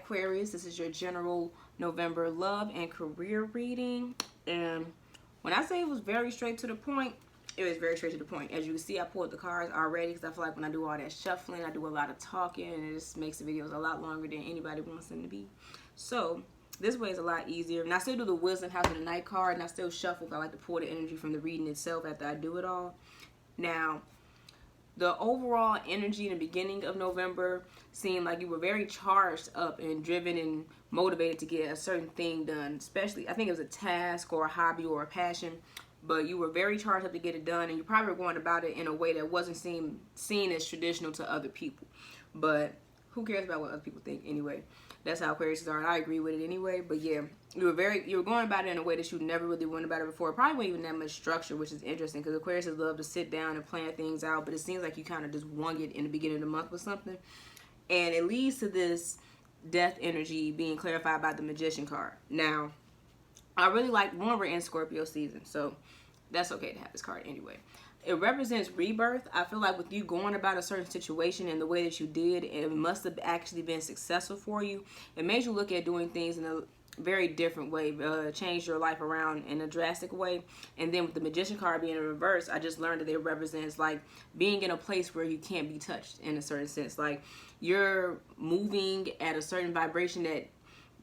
Aquarius. This is your general November love and career reading. And when I say it was very straight to the point, it was very straight to the point. As you can see, I pulled the cards already because I feel like when I do all that shuffling, I do a lot of talking, and it just makes the videos a lot longer than anybody wants them to be. So this way is a lot easier. And I still do the wisdom house of the night card, and I still shuffle. I like to pull the energy from the reading itself after I do it all. Now, the overall energy in the beginning of November seemed like you were very charged up and driven and motivated to get a certain thing done. Especially, I think it was a task or a hobby or a passion, but you were very charged up to get it done, and you probably were going about it in a way that wasn't seen as traditional to other people. But who cares about what other people think anyway? That's how Aquarius are, and I agree with it anyway. But yeah, you were going about it in a way that you never really went about it before. Probably wasn't even that much structure, which is interesting because Aquarius love to sit down and plan things out, but it seems like you kind of just wung it in the beginning of the month with something, and it leads to this death energy being clarified by the Magician card. Now, I really like we're in Scorpio season, so that's okay to have this card anyway. It represents rebirth. I feel like with you going about a certain situation and the way that you did, it must have actually been successful for you. It made you look at doing things in a very different way, changed your life around in a drastic way. And then with the Magician card being in reverse, I just learned that it represents like being in a place where you can't be touched in a certain sense. Like you're moving at a certain vibration that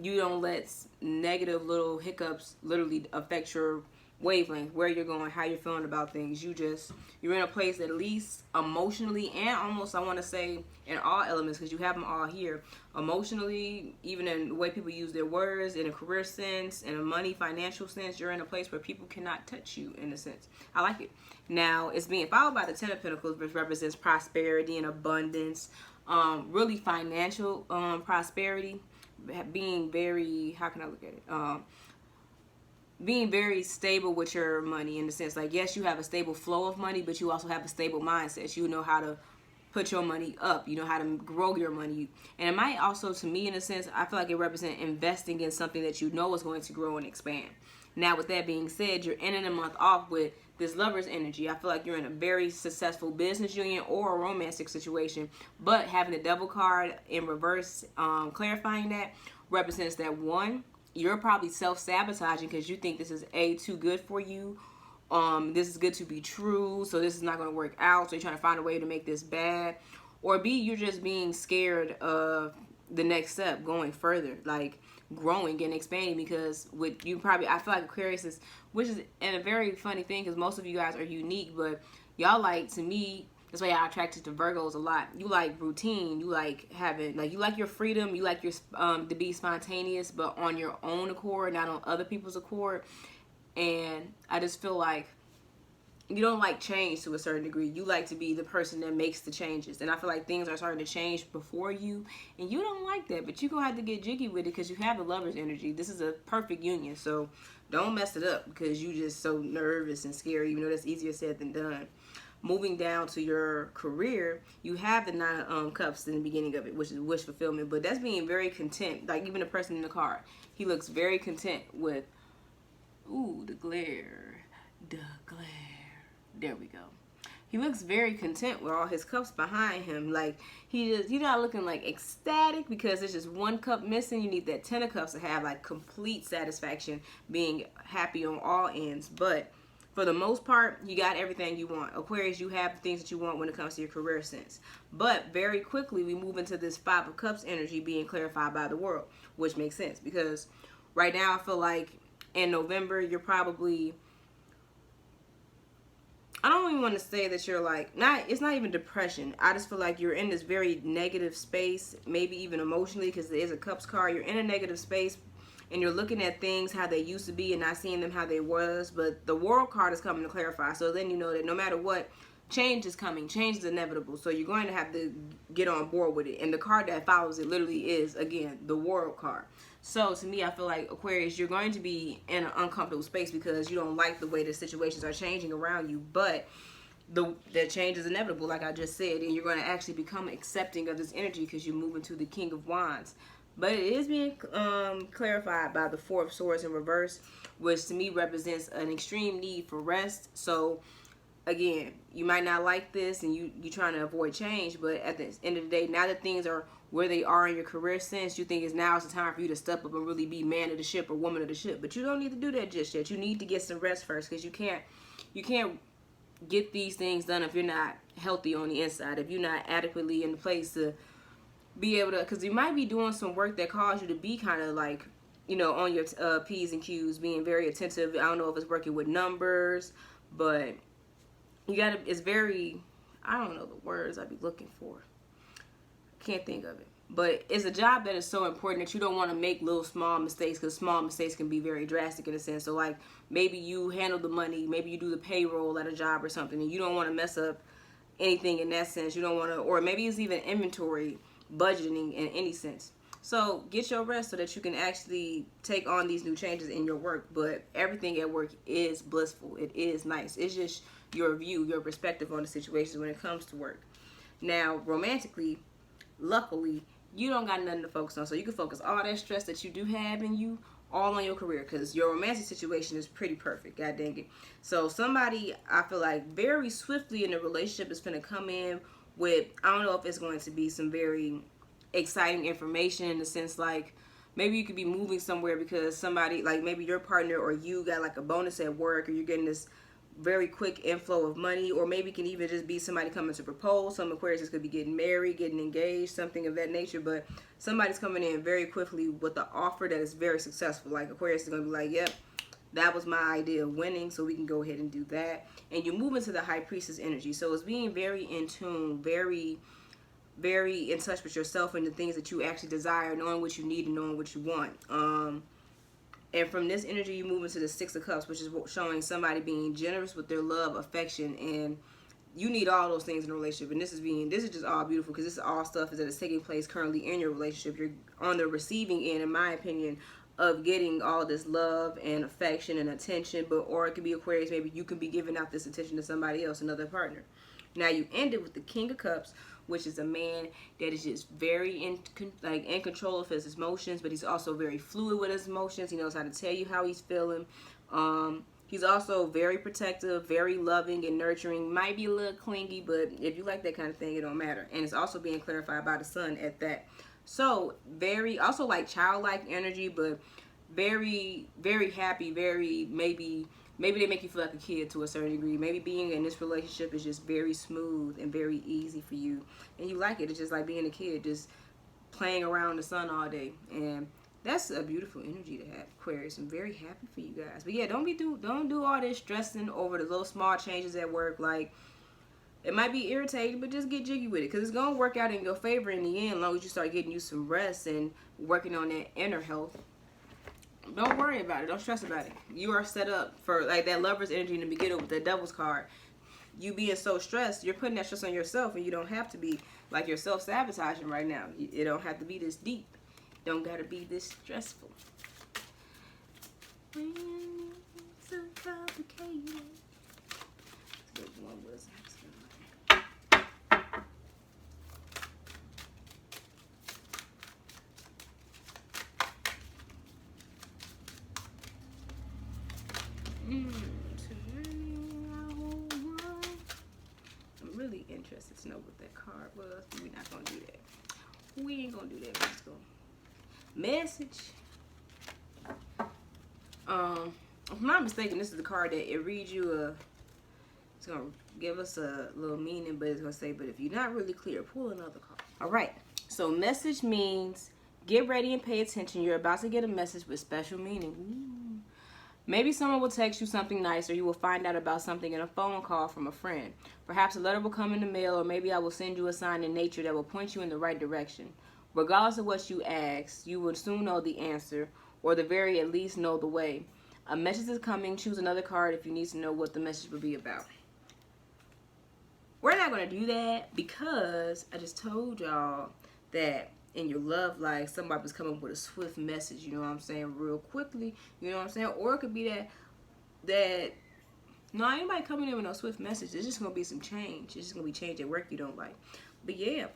you don't let negative little hiccups literally affect your wavelength, where you're going, how you're feeling about things. You're in a place that at least emotionally and almost, I want to say, in all elements, because you have them all here, emotionally, even in the way people use their words, in a career sense, in a money, financial sense, you're in a place where people cannot touch you in a sense. I like it. Now, it's being followed by the Ten of Pentacles, which represents prosperity and abundance, really financial prosperity, being very, how can I look at it? Being very stable with your money in the sense like, yes, you have a stable flow of money, but you also have a stable mindset. You know how to put your money up. You know how to grow your money. And it might also, to me, in a sense, I feel like it represents investing in something that you know is going to grow and expand. Now, with that being said, you're ending the month off with this lover's energy. I feel like you're in a very successful business union or a romantic situation, but having the Devil card in reverse, clarifying that, represents that one, you're probably self-sabotaging because you think this is too good for you. This is good to be true, so this is not going to work out, so you're trying to find a way to make this bad. Or B, you're just being scared of the next step, going further, like growing and expanding, because with you probably, I feel like Aquarius is, which is and a very funny thing because most of you guys are unique, but y'all like, to me, that's why y'all attracted to Virgos a lot. You like routine. You like having, like, you like your freedom. You like your to be spontaneous, but on your own accord, not on other people's accord. And I just feel like you don't like change to a certain degree. You like to be the person that makes the changes. And I feel like things are starting to change before you, and you don't like that. But you're going to have to get jiggy with it because you have the lover's energy. This is a perfect union. So don't mess it up because you just so nervous and scary, even though that's easier said than done. Moving down to your career, you have the Nine of Cups in the beginning of it, which is wish fulfillment, but that's being very content. Like even the person in the card, he looks very content with, ooh, the glare. There we go. He looks very content with all his cups behind him. Like he's not looking like ecstatic because there's just one cup missing. You need that Ten of Cups to have like complete satisfaction, being happy on all ends. But for the most part, you got everything you want. Aquarius, you have the things that you want when it comes to your career sense. But very quickly, we move into this Five of Cups energy being clarified by the world, which makes sense because right now I feel like in November, you're probably, I don't even want to say that you're like, it's not even depression. I just feel like you're in this very negative space, maybe even emotionally, because there is a Cups card. You're in a negative space, and you're looking at things how they used to be and not seeing them how they was. But the World card is coming to clarify. So then you know that no matter what, change is coming. Change is inevitable. So you're going to have to get on board with it. And the card that follows it literally is, again, the World card. So to me, I feel like Aquarius, you're going to be in an uncomfortable space because you don't like the way the situations are changing around you. But the change is inevitable, like I just said. And you're going to actually become accepting of this energy because you move into the King of Wands. But it is being clarified by the Four of Swords in reverse, which to me represents an extreme need for rest. So again, you might not like this and you trying to avoid change, but at the end of the day, now that things are where they are in your career sense, you think it's now is the time for you to step up and really be man of the ship or woman of the ship. But you don't need to do that just yet. You need to get some rest first, because you can't get these things done if you're not healthy on the inside, if you're not adequately in the place to be able to, because you might be doing some work that caused you to be kind of like, you know, on your P's and Q's, being very attentive. I don't know if it's working with numbers, but you gotta, it's very, I don't know the words I'd be looking for. Can't think of it. But it's a job that is so important that you don't want to make little small mistakes, because small mistakes can be very drastic in a sense. So like maybe you handle the money, maybe you do the payroll at a job or something, and you don't want to mess up anything in that sense. You don't want to, or maybe it's even inventory budgeting in any sense. So get your rest so that you can actually take on these new changes in your work. But everything at work is blissful. It is nice. It's just your view, your perspective on the situations when it comes to work. Now, romantically, luckily, you don't got nothing to focus on. So you can focus all that stress that you do have in you all on your career, because your romantic situation is pretty perfect. God dang it. So somebody, I feel like, very swiftly in the relationship is going to come in with, I don't know if it's going to be some very exciting information in the sense like maybe you could be moving somewhere because somebody, like maybe your partner or you got like a bonus at work, or you're getting this very quick inflow of money, or maybe it can even just be somebody coming to propose. Some Aquarius could be getting married, getting engaged, something of that nature, but somebody's coming in very quickly with the offer that is very successful. Like Aquarius is going to be like, yep, that was my idea of winning, so we can go ahead and do that. And you move into the High Priestess energy. So it's being very in tune, very, very in touch with yourself and the things that you actually desire, knowing what you need and knowing what you want. And from this energy, you move into the Six of Cups, which is showing somebody being generous with their love, affection, and you need all those things in a relationship. And this is just all beautiful, because this is all stuff that is taking place currently in your relationship. You're on the receiving end, in my opinion, of getting all this love and affection and attention. But or it could be Aquarius, maybe you could be giving out this attention to somebody else, another partner. Now you end it with the King of Cups, which is a man that is just very in control of his emotions, but he's also very fluid with his emotions. He knows how to tell you how he's feeling. He's also very protective, very loving and nurturing. Might be a little clingy, but if you like that kind of thing, it don't matter. And it's also being clarified by the sun at that. So very, also like childlike energy, but very, very happy, very maybe they make you feel like a kid to a certain degree. Maybe being in this relationship is just very smooth and very easy for you. And you like it. It's just like being a kid, just playing around the sun all day. And that's a beautiful energy to have, Aquarius. I'm very happy for you guys. But yeah, don't do all this stressing over the little small changes at work. Like, it might be irritating, but just get jiggy with it, because it's going to work out in your favor in the end, as long as you start getting you some rest and working on that inner health. Don't worry about it. Don't stress about it. You are set up for like that Lover's energy in the beginning with the Devil's card. You being so stressed, you're putting that stress on yourself, and you don't have to be like you're self-sabotaging right now. It don't have to be this deep. Don't got to be this stressful. So complicated. One was I'm really interested to know what that card was, but we're not going to do that. We ain't going to do that. Let's go. Message. If I'm not mistaken, this is the card that it reads you it's going to give us a little meaning, but it's going to say, but if you're not really clear, pull another card. All right. So message means get ready and pay attention. You're about to get a message with special meaning. Ooh. Maybe someone will text you something nice, or you will find out about something in a phone call from a friend. Perhaps a letter will come in the mail, or maybe I will send you a sign in nature that will point you in the right direction. Regardless of what you ask, you will soon know the answer, or the very at least know the way. A message is coming. Choose another card if you need to know what the message will be about. We're not going to do that because I just told y'all that in your love life, somebody was coming with a swift message, you know what I'm saying, real quickly, you know what I'm saying? Or it could be that no, anybody coming in with no swift message. There's just going to be some change. It's just going to be change at work you don't like. But yeah,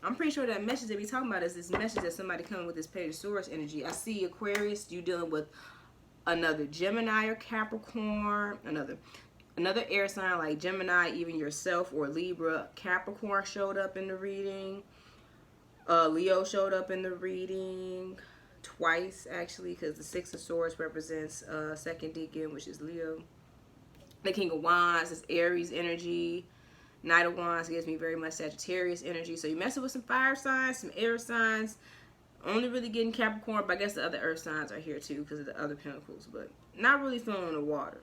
I'm pretty sure that message that we talking about is this message that somebody coming with this Page of Swords energy. I see Aquarius, you dealing with another Gemini or Capricorn, Another air sign like Gemini, even yourself, or Libra. Capricorn showed up in the reading. Leo showed up in the reading twice, actually, because the Six of Swords represents second deacon, which is Leo. The King of Wands is Aries energy. Knight of Wands gives me very much Sagittarius energy. So you're messing with some fire signs, some air signs. Only really getting Capricorn, but I guess the other earth signs are here too because of the other pentacles. But not really feeling the water.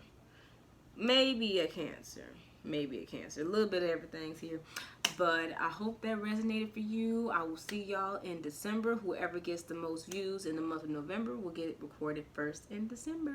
Maybe a Cancer. Maybe a Cancer. A little bit of everything's here. But I hope that resonated for you. I will see y'all in December. Whoever gets the most views in the month of November will get it recorded first in December.